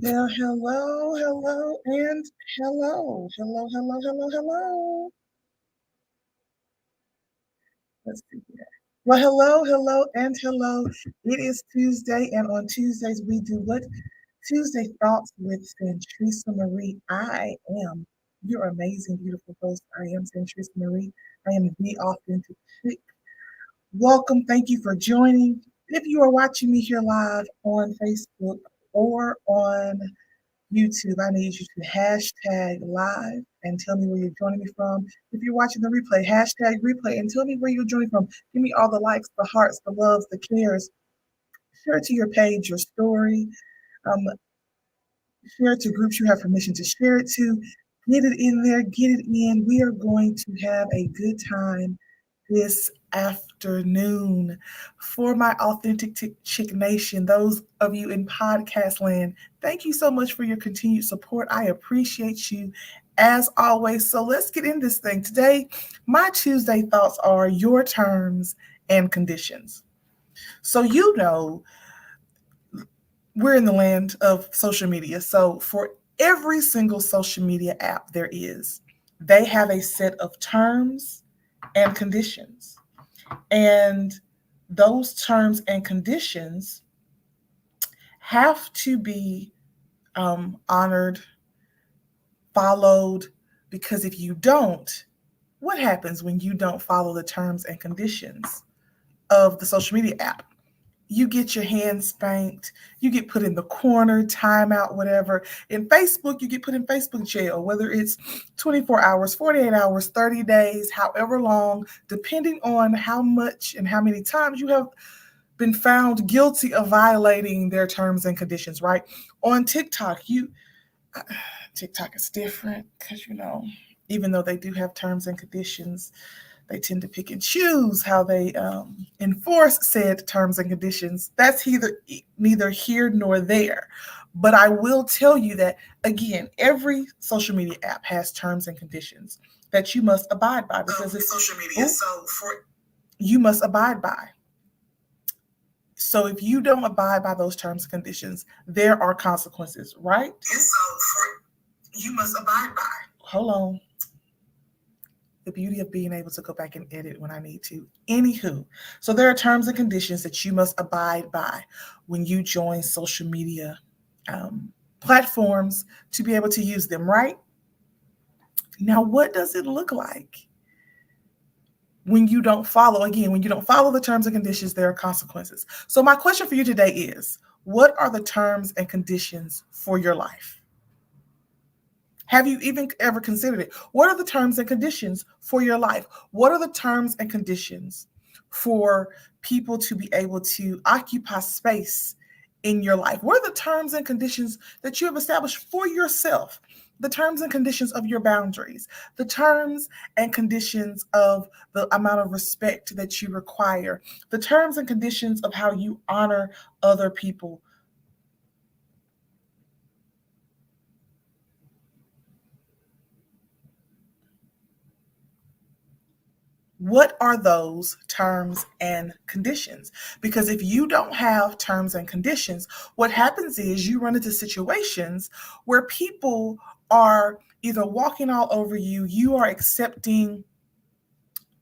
Well, hello, and hello. Let's see here. Well, hello, and hello. It is Tuesday, and on Tuesdays we do what? Tuesday Thoughts with Santresa Marie. I am your amazing, beautiful host. I am Santresa Marie. I am the authentic chick. Welcome. Thank you for joining. If you are watching me here live on Facebook or on YouTube, I need you to hashtag live and tell me where you're joining me from. If you're watching the replay, hashtag replay and tell me where you're joining from. Give me all the likes, the hearts, the loves, the cares. Share it to your page, your story. Um, Share it to groups you have permission to share it to. Get it in there, get it in. We are going to have a good time this afternoon. For my authentic chick nation, those of you in podcast land, thank you so much for your continued support. I appreciate you as always. So let's get in this thing. Today, my Tuesday thoughts are your terms and conditions. So you know we're in the land of social media. So for every single social media app there is, they have a set of terms and conditions. And those terms and conditions have to be honored, followed, because if you don't, what happens when you don't follow the terms and conditions of the social media app? You get your hand spanked, you get put in the corner, timeout, whatever. In Facebook, you get put in Facebook jail, whether it's 24 hours, 48 hours, 30 days, however long, depending on how much and how many times you have been found guilty of violating their terms and conditions, right? On TikTok, TikTok is different because, even though they do have terms and conditions, they tend to pick and choose how they enforce said terms and conditions. That's neither here nor there. But I will tell you that, again, every social media app has terms and conditions that you must abide by because it's social media. You must abide by. So if you don't abide by those terms and conditions, there are consequences, right? And so you must abide by. Hold on. The beauty of being able to go back and edit when I need to. Anywho, so there are terms and conditions that you must abide by when you join social media platforms to be able to use them, right? Now, what does it look like when you don't follow? Again, when you don't follow the terms and conditions, there are consequences. So my question for you today is, what are the terms and conditions for your life? Have you even ever considered it? What are the terms and conditions for your life? What are the terms and conditions for people to be able to occupy space in your life? What are the terms and conditions that you have established for yourself? The terms and conditions of your boundaries, the terms and conditions of the amount of respect that you require, the terms and conditions of how you honor other people. What are those terms and conditions? Because if you don't have terms and conditions, what happens is you run into situations where people are either walking all over you, you are accepting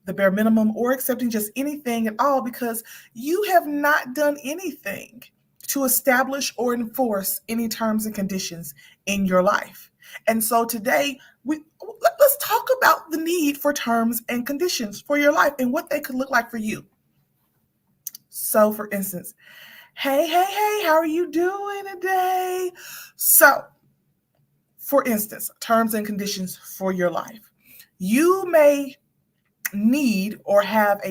the bare minimum or accepting just anything at all because you have not done anything to establish or enforce any terms and conditions in your life. And so today, let's talk about the need for terms and conditions for your life and what they could look like for you. So, for instance, hey, how are you doing today? So, for instance, terms and conditions for your life. You may need or have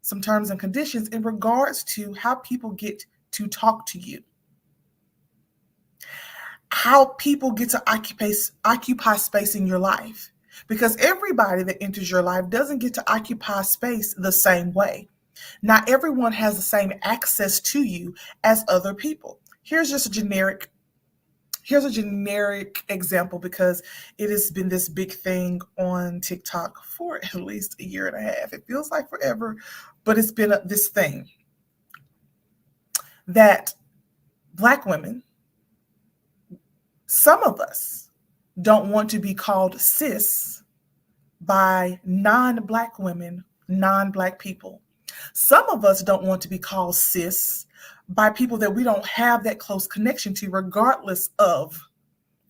some terms and conditions in regards to how people get to talk to you, how people get to occupy space in your life. Because everybody that enters your life doesn't get to occupy space the same way. Not everyone has the same access to you as other people. Here's a generic example because it has been this big thing on TikTok for at least a year and a half. It feels like forever, but it's been this thing that Black women, some of us don't want to be called sis by non-Black women, non-Black people. Some of us don't want to be called sis by people that we don't have that close connection to, regardless of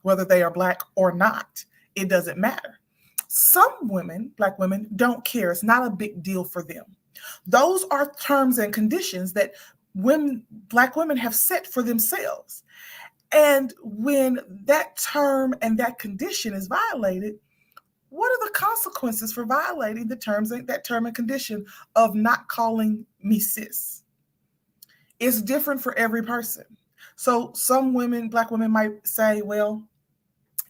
whether they are Black or not. It doesn't matter. Some women, Black women, don't care. It's not a big deal for them. Those are terms and conditions that Black women have set for themselves. And when that term and that condition is violated, what are the consequences for violating that term and condition of not calling me sis? It's different for every person. So some women, Black women, might say, well,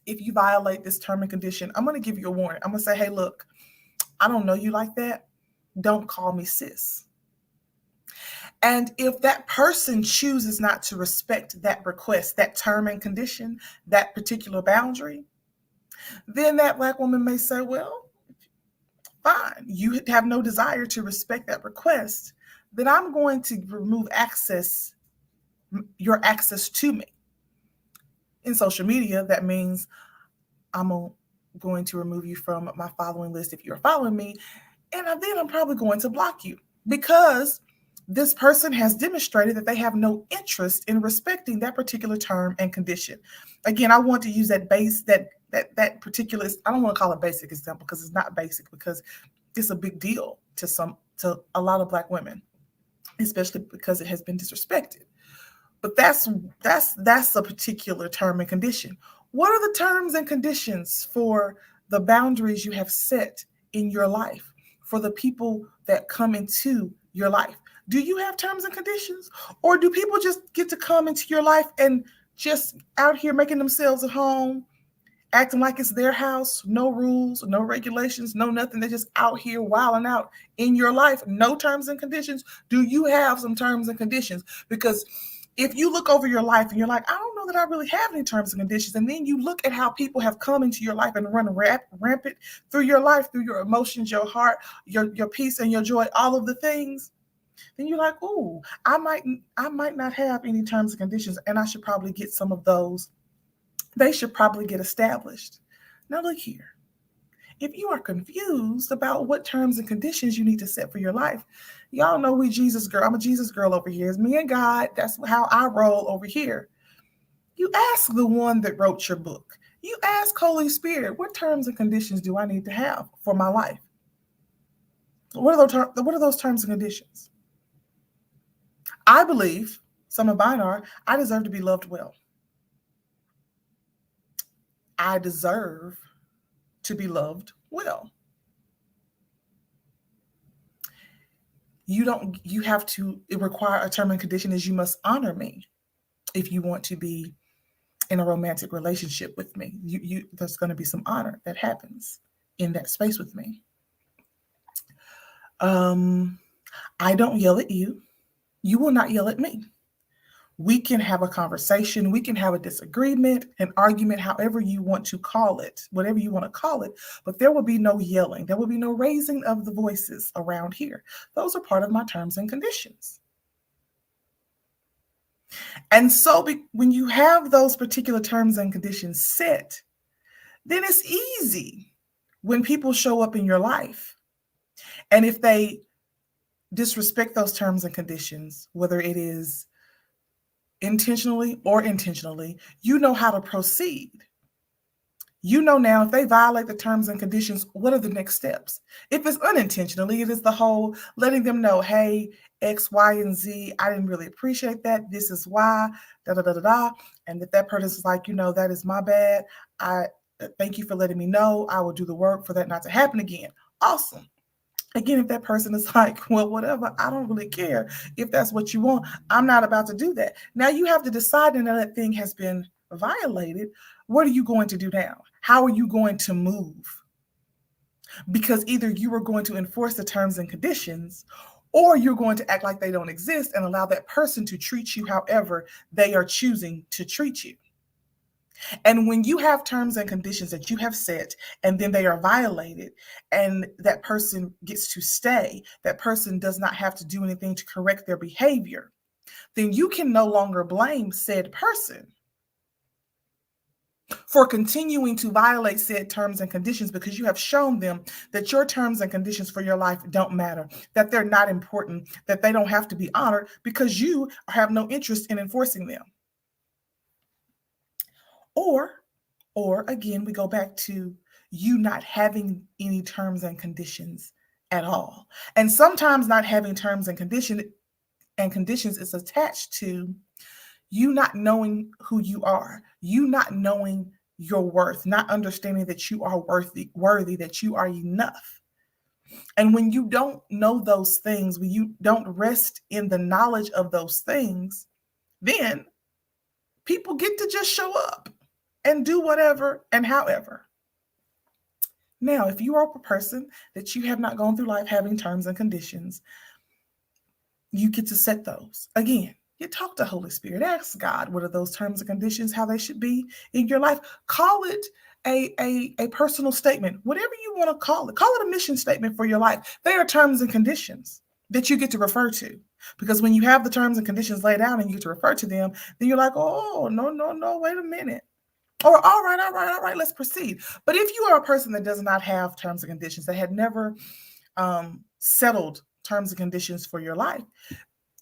if you violate this term and condition, I'm going to give you a warning. I'm going to say, hey, look, I don't know you like that. Don't call me sis. And if that person chooses not to respect that request, that term and condition, that particular boundary, then that Black woman may say, well, fine, you have no desire to respect that request, then I'm going to remove your access to me. In social media, that means I'm going to remove you from my following list if you're following me, and then I'm probably going to block you because this person has demonstrated that they have no interest in respecting that particular term and condition. Again, I want to use that particular, I don't want to call it basic example because it's not basic, because it's a big deal to a lot of Black women, especially because it has been disrespected. But that's a particular term and condition. What are the terms and conditions for the boundaries you have set in your life for the people that come into your life? Do you have terms and conditions, or do people just get to come into your life and just out here making themselves at home, acting like it's their house, no rules, no regulations, no nothing? They're just out here wilding out in your life, no terms and conditions. Do you have some terms and conditions? Because if you look over your life and you're like, I don't know that I really have any terms and conditions, and then you look at how people have come into your life and run rampant through your life, through your emotions, your heart, your peace and your joy, all of the things, then you're like, ooh, I might not have any terms and conditions, and I should probably get some of those. They should probably get established. Now look here. If you are confused about what terms and conditions you need to set for your life, y'all know we Jesus girl. I'm a Jesus girl over here. It's me and God. That's how I roll over here. You ask the one that wrote your book. You ask Holy Spirit, what terms and conditions do I need to have for my life? What are those terms and conditions? I believe, some of mine are, I deserve to be loved well. I deserve to be loved well. It require a term and condition is you must honor me if you want to be in a romantic relationship with me. There's going to be some honor that happens in that space with me. I don't yell at you. You will not yell at me. We can have a conversation. We can have a disagreement, an argument, however you want to call it, whatever you want to call it. But there will be no yelling. There will be no raising of the voices around here. Those are part of my terms and conditions. And so when you have those particular terms and conditions set, then it's easy when people show up in your life. And if they disrespect those terms and conditions, whether it is intentionally or intentionally, you know how to proceed. You know now if they violate the terms and conditions, what are the next steps? If it's unintentionally, it is the whole letting them know, hey, X, Y, and Z, I didn't really appreciate that. This is why, da da da da da. And if that person is like, that is my bad. I thank you for letting me know. I will do the work for that not to happen again. Awesome. Again, if that person is like, well, whatever, I don't really care if that's what you want. I'm not about to do that. Now you have to decide that that thing has been violated. What are you going to do now? How are you going to move? Because either you are going to enforce the terms and conditions, or you're going to act like they don't exist and allow that person to treat you however they are choosing to treat you. And when you have terms and conditions that you have set and then they are violated and that person gets to stay, that person does not have to do anything to correct their behavior, then you can no longer blame said person for continuing to violate said terms and conditions, because you have shown them that your terms and conditions for your life don't matter, that they're not important, that they don't have to be honored because you have no interest in enforcing them. Or again, we go back to you not having any terms and conditions at all. And sometimes not having terms and conditions is attached to you not knowing who you are, you not knowing your worth, not understanding that you are worthy, that you are enough. And when you don't know those things, when you don't rest in the knowledge of those things, then people get to just show up and do whatever and however. Now, if you are a person that you have not gone through life having terms and conditions, you get to set those. Again, you talk to Holy Spirit, ask God what are those terms and conditions, how they should be in your life. Call it a personal statement, whatever you want to call it a mission statement for your life. They are terms and conditions that you get to refer to. Because when you have the terms and conditions laid out and you get to refer to them, then you're like, oh, no, wait a minute. Or all right, let's proceed. But if you are a person that does not have terms and conditions, that had never settled terms and conditions for your life,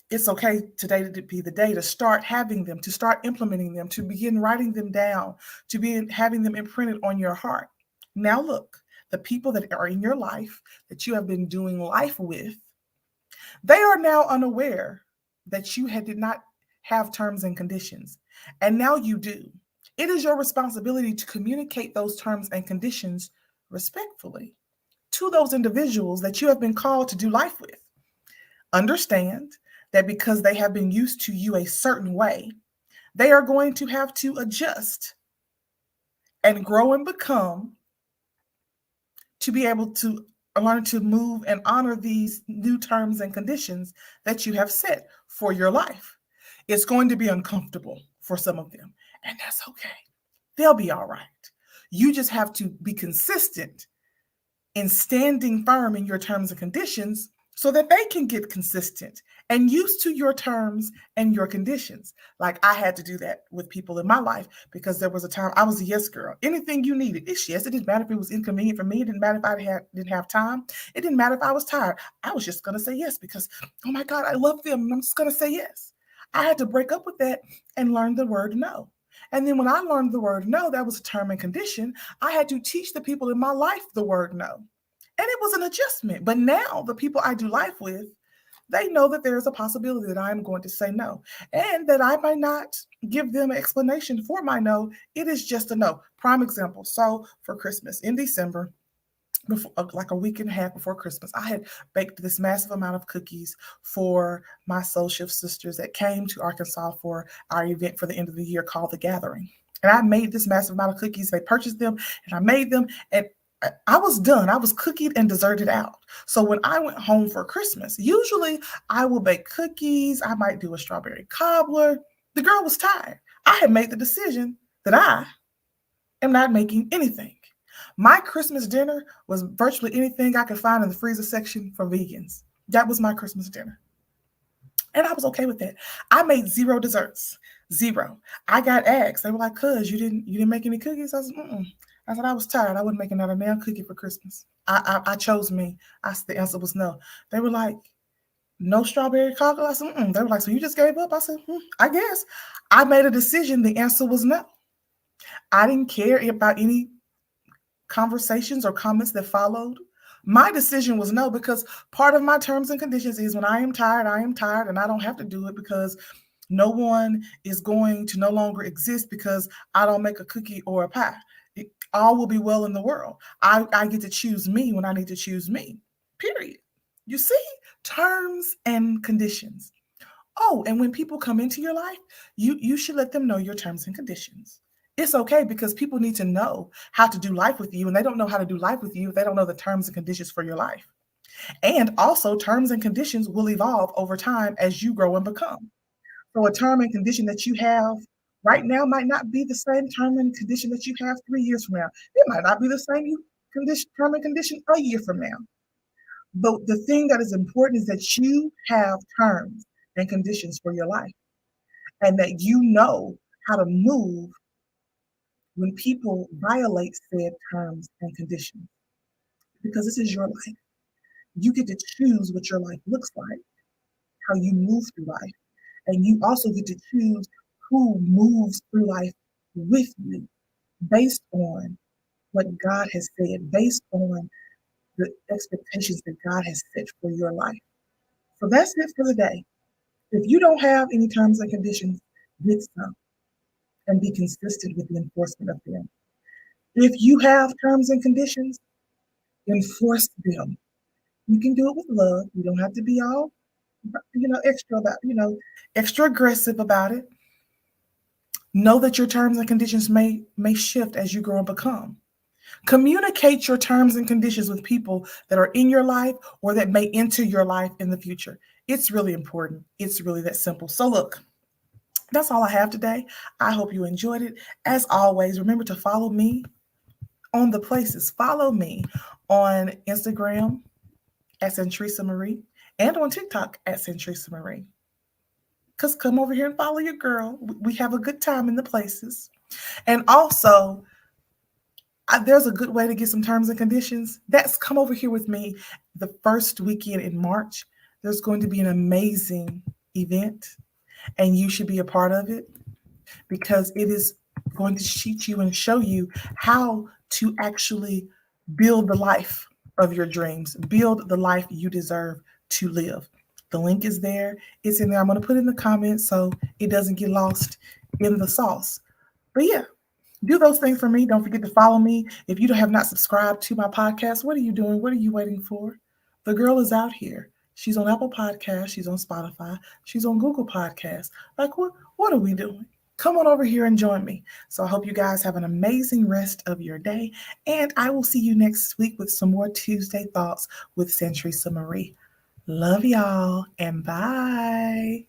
it's okay today to be the day to start having them, to start implementing them, to begin writing them down, to be having them imprinted on your heart. Now look, the people that are in your life that you have been doing life with, they are now unaware that you did not have terms and conditions, and now you do. It is your responsibility to communicate those terms and conditions respectfully to those individuals that you have been called to do life with. Understand that because they have been used to you a certain way, they are going to have to adjust and grow and become to be able to learn to move and honor these new terms and conditions that you have set for your life. It's going to be uncomfortable for some of them, and that's okay. They'll be all right. You just have to be consistent in standing firm in your terms and conditions so that they can get consistent and used to your terms and your conditions. Like I had to do that with people in my life because there was a time I was a yes girl. Anything you needed, it's yes. It didn't matter if it was inconvenient for me. It didn't matter if I didn't have time. It didn't matter if I was tired. I was just going to say yes because, oh my God, I love them. And I'm just going to say yes. I had to break up with that and learn the word no. And then when I learned the word no, that was a term and condition. I had to teach the people in my life the word no. And it was an adjustment. But now the people I do life with, they know that there is a possibility that I'm going to say no and that I might not give them an explanation for my no. It is just a no. Prime example. So for Christmas in December, before, like a week and a half before Christmas, I had baked this massive amount of cookies for my soul shift sisters that came to Arkansas for our event for the end of the year called The Gathering. And I made this massive amount of cookies. They purchased them and I made them. And I was done. I was cookied and desserted out. So when I went home for Christmas, usually I will bake cookies. I might do a strawberry cobbler. The girl was tired. I had made the decision that I am not making anything. My Christmas dinner was virtually anything I could find in the freezer section for vegans. That was my Christmas dinner. And I was okay with that. I made zero desserts. Zero. I got asked. They were like, "Cuz you didn't make any cookies?" I said, "Mm-mm." I said I was tired. I wasn't making another damn cookie for Christmas. I chose me. The answer was no. They were like, "No strawberry cockle." I said, "Mm-mm." They were like, "So you just gave up?" I said, "I guess." I made a decision. The answer was no. I didn't care about any conversations or comments that followed. My decision was no, because part of my terms and conditions is when I am tired, and I don't have to do it because no one is going to no longer exist because I don't make a cookie or a pie. All will be well in the world. I get to choose me when I need to choose me, period. You see, terms and conditions. Oh, and when people come into your life, you should let them know your terms and conditions. It's okay because people need to know how to do life with you, and they don't know how to do life with you if they don't know the terms and conditions for your life. And also, terms and conditions will evolve over time as you grow and become. So, a term and condition that you have right now might not be the same term and condition that you have 3 years from now. It might not be the same term and condition a year from now. But the thing that is important is that you have terms and conditions for your life, and that you know how to move when people violate said terms and conditions, because this is your life. You get to choose what your life looks like, how you move through life, and you also get to choose who moves through life with you based on what God has said, based on the expectations that God has set for your life. So that's it for the day. If you don't have any terms and conditions, get some and be consistent with the enforcement of them. If you have terms and conditions, enforce them. You can do it with love. You don't have to be all, extra aggressive about it. Know that your terms and conditions may shift as you grow and become. Communicate your terms and conditions with people that are in your life or that may enter your life in the future. It's really important. It's really that simple. So look, that's all I have today. I hope you enjoyed it. As always, remember to follow me on the places. Follow me on Instagram at Santresa Marie and on TikTok at Santresa Marie. Because come over here and follow your girl. We have a good time in the places. And also, there's a good way to get some terms and conditions. That's come over here with me the first weekend in March. There's going to be an amazing event, and you should be a part of it because it is going to teach you and show you how to actually build the life of your dreams, build the life you deserve to live. The link is there. It's in there. I'm going to put it in the comments so it doesn't get lost in the sauce. But yeah, do those things for me. Don't forget to follow me. If you have not subscribed to my podcast, what are you doing? What are you waiting for? The girl is out here. She's on Apple Podcasts. She's on Spotify. She's on Google Podcasts. Like, what are we doing? Come on over here and join me. So I hope you guys have an amazing rest of your day. And I will see you next week with some more Tuesday Thoughts with Santresa Marie. Love y'all and bye.